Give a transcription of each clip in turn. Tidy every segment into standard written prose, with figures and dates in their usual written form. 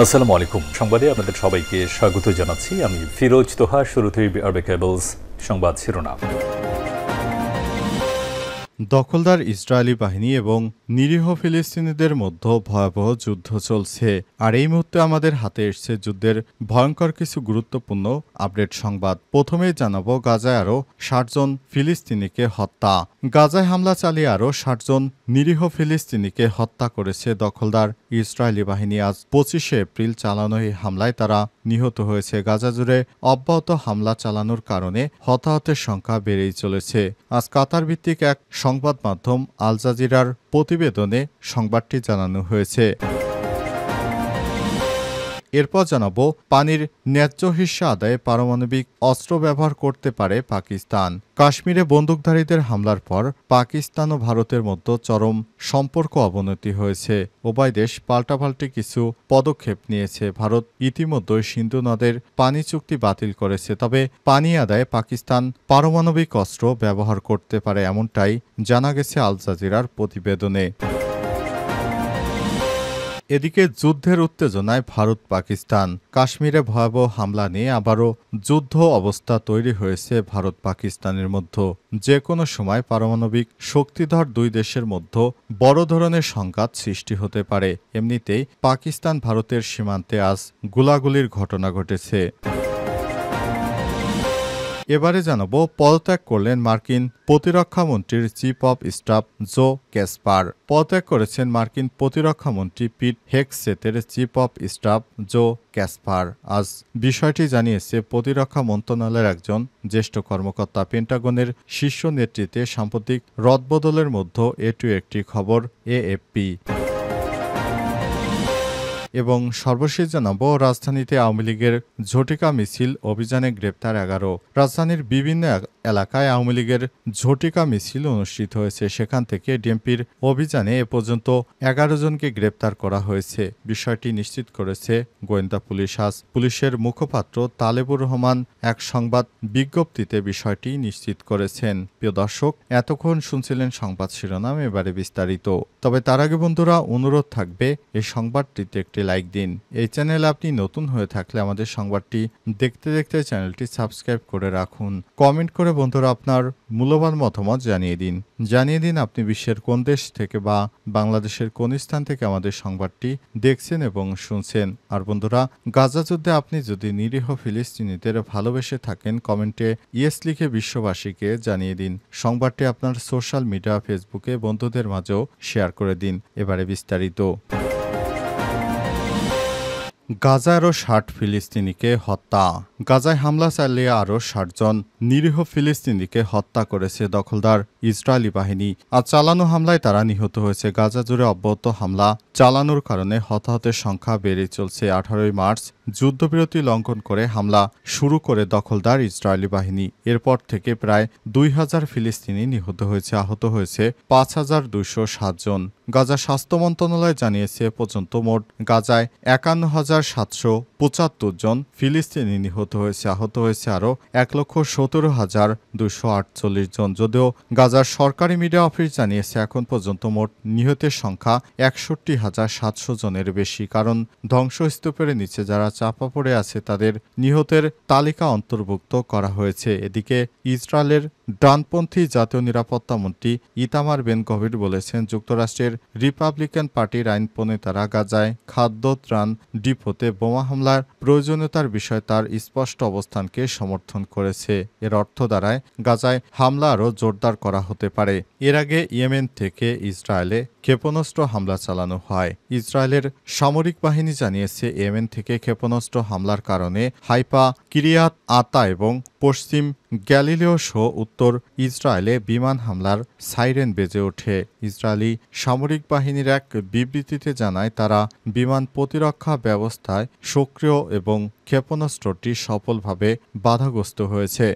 আসসালামু আলাইকুম। সংবাদে আপনাদের সবাইকে স্বাগত জানাচ্ছি। আমি ফিরোজ তোহা। শুরুতেই আরবে কেবলস সংবাদ শিরোনাম। দখলদার ইসরায়েলি বাহিনী এবং নিরীহ ফিলিস্তিনিদের মধ্যে ভয়াবহ যুদ্ধ চলছে। আর এই মুহূর্তে আমাদের হাতে এসছে যুদ্ধের ভয়ঙ্কর কিছু গুরুত্বপূর্ণ আপডেট সংবাদ। প্রথমেই জানাবো গাজায় আরও ৬০ জন ফিলিস্তিনিকে হত্যা। গাজায় হামলা চালিয়ে আরও ৬০ জন নিরীহ ফিলিস্তিনিকে হত্যা করেছে দখলদার ইসরায়েলি বাহিনী। আজ ২৫শে এপ্রিল চালানো এই হামলায় তারা নিহত হয়েছে। গাজা জুড়ে অব্যাহত হামলা চালানোর কারণে হতাহতের সংখ্যা বেড়েই চলেছে। আজ কাতার ভিত্তিক এক সংবাদ মাধ্যম আল জাজিরার প্রতিবেদনে সংবাদটি জানানো হয়েছে। এরপর জানাবো পানির ন্যায্য হিস্যা আদায়ে পারমাণবিক অস্ত্র ব্যবহার করতে পারে পাকিস্তান। কাশ্মীরে বন্দুকধারীদের হামলার পর পাকিস্তান ও ভারতের মধ্যে চরম সম্পর্ক অবনতি হয়েছে। উভয় দেশ পাল্টাপাল্টি কিছু পদক্ষেপ নিয়েছে। ভারত ইতিমধ্যে সিন্ধু নদের পানি চুক্তি বাতিল করেছে, তবে পানি আদায়ে পাকিস্তান পারমাণবিক অস্ত্র ব্যবহার করতে পারে, এমনটাই জানা গেছে আল জাজিরার প্রতিবেদনে। এদিকে যুদ্ধের উত্তেজনায় ভারত পাকিস্তান। কাশ্মীরে ভয়াবহ হামলা নিয়ে আবারও যুদ্ধ অবস্থা তৈরি হয়েছে ভারত পাকিস্তানের মধ্যে। যে কোনো সময় পারমাণবিক শক্তিধর দুই দেশের মধ্যে বড় ধরনের সংঘাত সৃষ্টি হতে পারে। এমনিতেই পাকিস্তান ভারতের সীমান্তে আজ গোলাগুলির ঘটনা ঘটেছে। এবারে জানাবো পদত্যাগ করলেন মার্কিন প্রতিরক্ষামন্ত্রীর chief of staff Joe Kasper. পদত্যাগ করেছেন মার্কিন প্রতিরক্ষামন্ত্রী পিট হেগসেথের chief of staff Joe Kasper. আজ বিষয়টি জানিয়েছে প্রতিরক্ষা মন্ত্রণালয়ের একজন জ্যেষ্ঠ কর্মকর্তা। পেন্টাগনের শীর্ষ নেতৃত্বে সাম্প্রতিক রদবদলের মধ্যে এটি একটি খবর এএফপি। এবং সর্বশেষ জানাবো রাজধানীতে আওয়ামী লীগের ঝটিকা মিছিল অভিযানে গ্রেপ্তার ১১। রাজধানীর বিভিন্ন এলাকায় আওয়ামী লীগের ঝটিকা মিছিল অনুষ্ঠিত হয়েছে। সেখান থেকে ডিএমপির অভিযানে এ পর্যন্ত ১১ জনকে গ্রেপ্তার করা হয়েছে। বিষয়টি নিশ্চিত করেছে গোয়েন্দা পুলিশ। আজ পুলিশের মুখপাত্র তালেবুর রহমান এক সংবাদ বিজ্ঞপ্তিতে বিষয়টি নিশ্চিত করেছেন। প্রিয় দর্শক, এতক্ষণ শুনছিলেন সংবাদ শিরোনাম, এবারে বিস্তারিত। তবে তার আগে বন্ধুরা অনুরোধ থাকবে এই সংবাদটিতে একটি লাইক দিন। এই চ্যানেলে আপনি নতুন হয়ে থাকলে আমাদের সংবাদটি দেখতে দেখতে চ্যানেলটি সাবস্ক্রাইব করে রাখুন। কমেন্ট করে বন্ধুরা আপনার মূল্যবান মতামত জানিয়ে দিন আপনি বিশ্বের কোন দেশ থেকে বা বাংলাদেশের কোন স্থান থেকে আমাদের সংবাদটি দেখছেন এবং শুনছেন। আর বন্ধুরা, গাজা যুদ্ধে আপনি যদি নিরীহ ফিলিস্তিনিদের ভালোবেসে থাকেন, কমেন্টে ইয়েস লিখে বিশ্ববাসীকে জানিয়ে দিন। সংবাদটি আপনার সোশ্যাল মিডিয়া ফেসবুকে বন্ধুদের মাঝেও শেয়ার করে দিন। এবারে বিস্তারিত। গাজায় আরও ৬০ ফিলিস্তিনিকে হত্যা। গাজায় হামলা চালিয়ে আরও ৬০ জন নিরীহ ফিলিস্তিনিকে হত্যা করেছে দখলদার ইসরায়েলি বাহিনী। আজ চালানো হামলায় তারা নিহত হয়েছে। গাজা জুড়ে অব্যাহত হামলা চালানোর কারণে হতাহতের সংখ্যা বেড়ে চলছে। ১৮ মার্চ যুদ্ধবিরতি লঙ্ঘন করে হামলা শুরু করে দখলদার ইসরায়েলি বাহিনী। এরপর থেকে প্রায় ২,০০০ ফিলিস্তিনি নিহত হয়েছে, আহত হয়েছে ৫,২০৭ জন। গাজা স্বাস্থ্য মন্ত্রণালয় জানিয়েছে পর্যন্ত মোট গাজায় ৫১,৭৭৫ জন ফিলিস্তিনি নিহত হয়েছে, আহত হয়েছে আরও ১,১৭,২৪৮ জন। যদিও গাজার সরকারি মিডিয়া অফিস জানিয়েছে এখন পর্যন্ত মোট নিহতের সংখ্যা ৬১,৭০০ জনের বেশি, কারণ ধ্বংসস্তূপের নিচে যারা চাপা পড়ে আছে তাদের নিহতের তালিকা অন্তর্ভুক্ত করা হয়েছে। এদিকে ইসরায়েলের ডানপন্থী জাতীয় নিরাপত্তা মন্ত্রী ইতামার বেন গভির বলেছেন, যুক্তরাষ্ট্রের রিপাবলিকান পার্টির আইন প্রণেতারা গাজায় খাদ্য ত্রাণ ডিপোতে বোমা হামলার প্রয়োজনীয়তার বিষয়ে তার স্পষ্ট অবস্থানকে সমর্থন করেছে। এর অর্থ দাঁড়ায় গাজায় হামলা আরও জোরদার করা হতে পারে। এর আগে ইয়েমেন থেকে ইসরায়েলে ক্ষেপণাস্ত্র হামলা চালানো হয়। ইসরায়েলের সামরিক বাহিনী জানিয়েছে ইয়েমেন থেকে ক্ষেপণাস্ত্র হামলার কারণে হাইফা, কিরিয়াত আতা এবং পশ্চিম গ্যালিলিও সহ উত্তর ইসরায়েলে বিমান হামলার সাইরেন বেজে ওঠে। ইসরায়েলি সামরিক বাহিনীর এক বিবৃতিতে জানায় তারা বিমান প্রতিরক্ষা ব্যবস্থায় সক্রিয় এবং ক্ষেপণাস্ত্রটি সফলভাবে বাধাগ্রস্ত হয়েছে।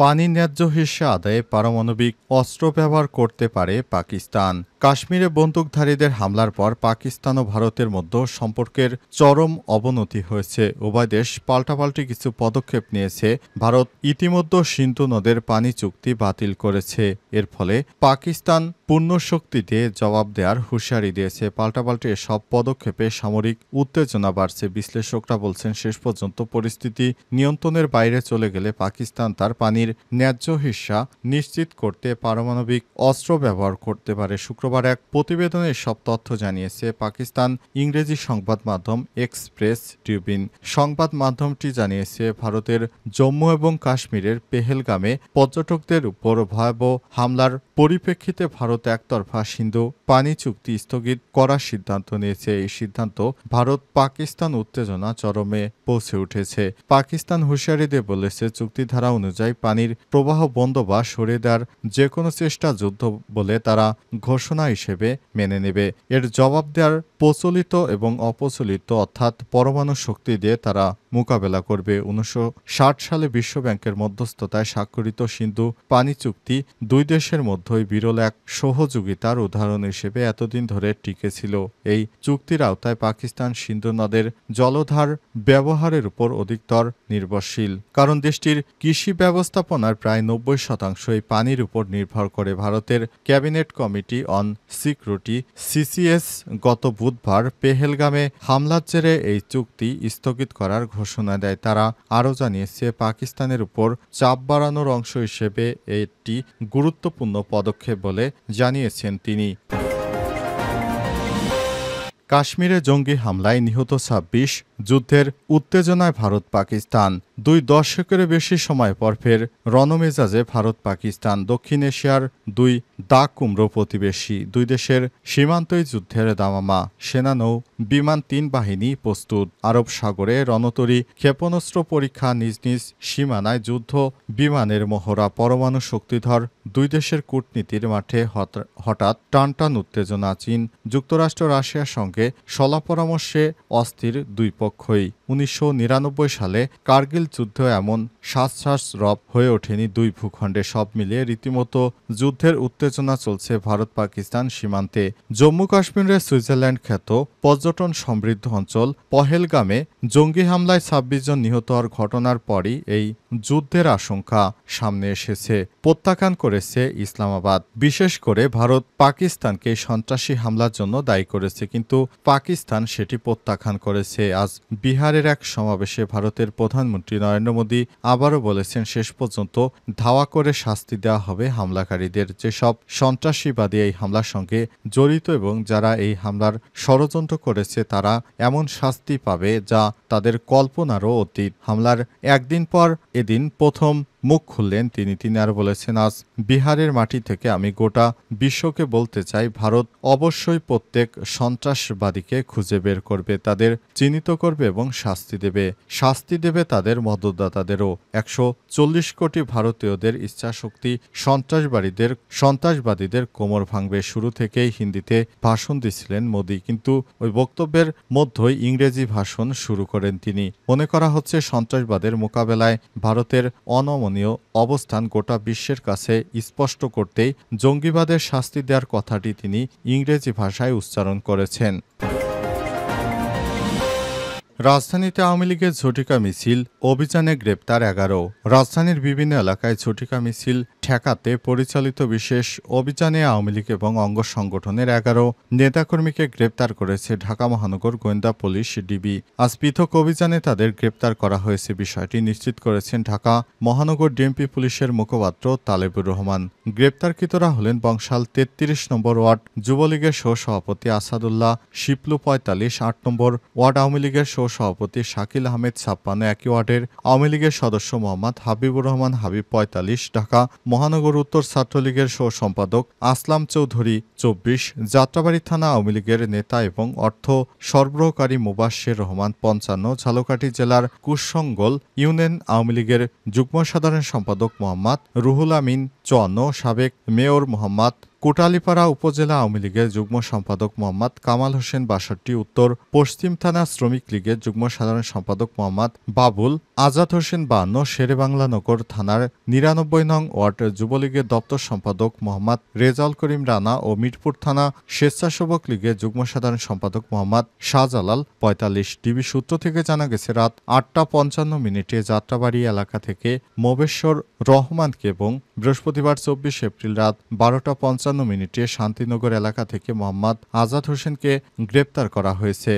পানির ন্যায্য হিস্যা আদায়ে পারমাণবিক অস্ত্র ব্যবহার করতে পারে পাকিস্তান। কাশ্মীরে বন্দুকধারীদের হামলার পর পাকিস্তান ও ভারতের মধ্যে সম্পর্কের চরম অবনতি হয়েছে। উভয় দেশ পাল্টাপাল্টি কিছু পদক্ষেপ নিয়েছে। ভারত ইতিমধ্যে সিন্ধু নদের পানি চুক্তি বাতিল করেছে। এর ফলে পাকিস্তান পূর্ণ শক্তি দিয়ে জবাব দেওয়ার হুঁশিয়ারি দিয়েছে। পাল্টাপাল্টি এসব পদক্ষেপে সামরিক উত্তেজনা বাড়ছে। বিশ্লেষকরা বলছেন, শেষ পর্যন্ত পরিস্থিতি নিয়ন্ত্রণের বাইরে চলে গেলে পাকিস্তান তার পানির ন্যায্য হিস্সা নিশ্চিত করতে পারমাণবিক অস্ত্র ব্যবহার করতে পারে। শুক্রবার এক প্রতিবেদনে এসব তথ্য জানিয়েছে পাকিস্তান ইংরেজি সংবাদ মাধ্যম এক্সপ্রেস ট্রিবিউন। সংবাদ মাধ্যমটি জানিয়েছে, ভারতের জম্মু এবং কাশ্মীরের পেহেলগামে পর্যটকদের উপর ভয়াবহ হামলার পরিপ্রেক্ষিতে ভারত একতরফা সিন্ধু পানি চুক্তি স্থগিত করার সিদ্ধান্ত নিয়েছে। এই সিদ্ধান্ত ভারত পাকিস্তান উত্তেজনা চরমে পৌঁছে উঠেছে। পাকিস্তান হুঁশিয়ারি দিয়ে বলেছে, চুক্তিধারা অনুযায়ী পানির প্রবাহ বন্ধ বা সরিয়ে দেওয়ার যে কোনো চেষ্টা যুদ্ধ বলে তারা ঘোষণা হিসেবে মেনে নেবে। এর জবাব দেওয়ার প্রচলিত এবং অপ্রচলিত অর্থাৎ পরমাণু শক্তি দিয়ে তারা মোকাবেলা করবে। 1960 সালে বিশ্বব্যাংকের মধ্যস্থতায় স্বাক্ষরিত সিন্ধু পানি চুক্তি দুই দেশের মধ্যেই বিরল এক সহযোগিতার উদাহরণ হিসেবে এতদিন ধরে টিকে ছিল। এই চুক্তির আওতায় পাকিস্তান সিন্ধু নদের জলধার ব্যবহারের উপর অধিকতর নির্ভরশীল, কারণ দেশটির কৃষি ব্যবস্থাপনার প্রায় 90% এই পানির উপর নির্ভর করে। ভারতের cabinet committee on security CCS গত বুধবার পেহেলগামে হামলার জেরে এই চুক্তি স্থগিত করার ঘোষণা দেয়। তারা আরও জানিয়েছে, পাকিস্তানের উপর চাপ বাড়ানোর অংশ হিসেবে এটি গুরুত্বপূর্ণ পদক্ষেপ বলে জানিয়েছেন তিনি। কাশ্মীরে জঙ্গি হামলায় নিহত 26, যুদ্ধের উত্তেজনায় ভারত পাকিস্তান। 2 দশকের বেশি সময় পর ফের রণমেজাজে ভারত পাকিস্তান। দক্ষিণ এশিয়ার 2 দাগ কুমড়ো প্রতিবেশী, 2 দেশের সীমান্তই যুদ্ধের দামামা। সেনানৌ বিমান 3 বাহিনী প্রস্তুত। আরব সাগরে রণতরী ক্ষেপণাস্ত্র পরীক্ষা, নিজ নিজ সীমানায় যুদ্ধ বিমানের মহড়া। পরমাণু শক্তিধর 2 দেশের কূটনীতির মাঠে হঠাৎ টানটান উত্তেজনা। চীন যুক্তরাষ্ট্র রাশিয়ার সঙ্গে সলা পরামর্শে অস্থির দুই পক্ষই। 1999 সালে কার্গিল যুদ্ধ এমন শ্বাসরব হয়ে ওঠেনি দুই ভূখণ্ডে। সব মিলিয়ে রীতিমতো যুদ্ধের উত্তেজনা চলছে ভারত পাকিস্তান সীমান্তে। জম্মু কাশ্মীরের সুইজারল্যান্ড খ্যাত পর্যটন সমৃদ্ধ অঞ্চল পহেলগামে জঙ্গি হামলায় 26 জন নিহত হওয়ার ঘটনার পরই এই যুদ্ধের আশঙ্কা সামনে এসেছে। প্রত্যাখ্যান করেছে ইসলামাবাদ। বিশেষ করে ভারত পাকিস্তানকে সন্ত্রাসী হামলার জন্য দায়ী করেছে, কিন্তু পাকিস্তান সেটি প্রত্যাখ্যান করেছে। আজ বিহারের এক সমাবেশে ভারতের প্রধানমন্ত্রী নরেন্দ্র মোদী আবারও বলেছেন, শেষ পর্যন্ত ধাওয়া করে শাস্তি দেওয়া হবে হামলাকারীদের। যেসব সন্ত্রাসীবাদী এই হামলার সঙ্গে জড়িত এবং যারা এই হামলার ষড়যন্ত্র করেছে তারা এমন শাস্তি পাবে যা তাদের কল্পনারও অতীত। হামলার একদিন পর এদিন প্রথম মুখ খুললেন তিনি আর বলেছেন, আজ বিহারের মাটি থেকে আমি গোটা বিশ্বকে বলতে চাই, ভারত অবশ্যই প্রত্যেক সন্ত্রাসবাদীকে খুঁজে বের করবে, তাদের চিহ্নিত করবে এবং শাস্তি দেবে তাদের মদতদাতাদেরও। 140 কোটি ভারতীয়দের ইচ্ছাশক্তি সন্ত্রাসবাদীদের কোমর ভাঙবে। শুরু থেকেই হিন্দিতে ভাষণ দিছিলেন মোদী, কিন্তু ওই বক্তব্যের মধ্যেই ইংরেজি ভাষণ শুরু করেন তিনি। মনে করা হচ্ছে সন্ত্রাসবাদের মোকাবেলায় ভারতের অনমনীয় অবস্থান গোটা বিশ্বের কাছে স্পষ্ট করতেই জঙ্গিবাদের শাস্তি দেওয়ার কথাটি তিনি ইংরেজি ভাষায় উচ্চারণ করেছেন। রাজধানীতে আওয়ামী লীগের ঝটিকা মিছিল, অভিযানে গ্রেপ্তার 11। রাজধানীর বিভিন্ন এলাকায় ঝটিকা মিছিল ঠেকাতে পরিচালিত বিশেষ অভিযানে আওয়ামী লীগ এবং অঙ্গ সংগঠনের 11 নেতাকর্মীকে গ্রেপ্তার করেছে ঢাকা মহানগর গোয়েন্দা পুলিশ ডিবি। আজ পৃথক অভিযানে তাদের গ্রেপ্তার করা হয়েছে, বিষয়টি নিশ্চিত করেছেন ঢাকা মহানগর ডিএমপি পুলিশের মুখপাত্র তালেবুর রহমান। গ্রেপ্তারকৃতরা হলেন বংশাল 33 নম্বর ওয়ার্ড যুবলীগের সহসভাপতি আসাদুল্লাহ শিপলু 45, 8 নম্বর ওয়ার্ড আওয়ামী লীগের সভাপতি শাকিল আহমেদ 56, একই ওয়ার্ডের আওয়ামী লীগের সদস্য মোহাম্মদ হাবিবুর রহমান হাবিব 45, ঢাকা মহানগর উত্তর ছাত্রলীগের সহ সম্পাদক আসলাম চৌধুরী 24, যাত্রাবাড়ী থানা আওয়ামী লীগের নেতা এবং অর্থ সরবরাহকারী মুবাশ্শের রহমান 55, ঝালকাঠি জেলার কুশঙ্গল ইউনিয়ন আওয়ামী লীগের যুগ্ম সাধারণ সম্পাদক মোহাম্মদ রুহুল আমিন 54, সাবেক মেয়র মোহাম্মদ কোটালীপাড়া উপজেলা আওয়ামী লীগের যুগ্ম সম্পাদক মোহাম্মদ কামাল হোসেন ৬২, উত্তর পশ্চিম থানা শ্রমিক লীগের যুগ্ম সাধারণ সম্পাদক মোহাম্মদ বাবুল আজাদ হোসেন ৫২, শেরেবাংলা নগর থানার ৯৯ নং ওয়ার্ড যুবলীগের দপ্তর সম্পাদক মোহাম্মদ রেজাউল করিম রানা ও মিরপুর থানা স্বেচ্ছাসেবক লীগের যুগ্ম সাধারণ সম্পাদক মোহাম্মদ শাহজালাল ৪৫। ডিবি সূত্র থেকে জানা গেছে, রাত ৮টা ৫৫ যাত্রাবাড়ি এলাকা থেকে মোবেশ্বর রহমানকে এবং বৃহস্পতিবার ২৪ এপ্রিল রাত ১২টা ৫৫ শান্তিনগর এলাকা থেকে মোহাম্মদ আজাদ হোসেনকে গ্রেপ্তার করা হয়েছে।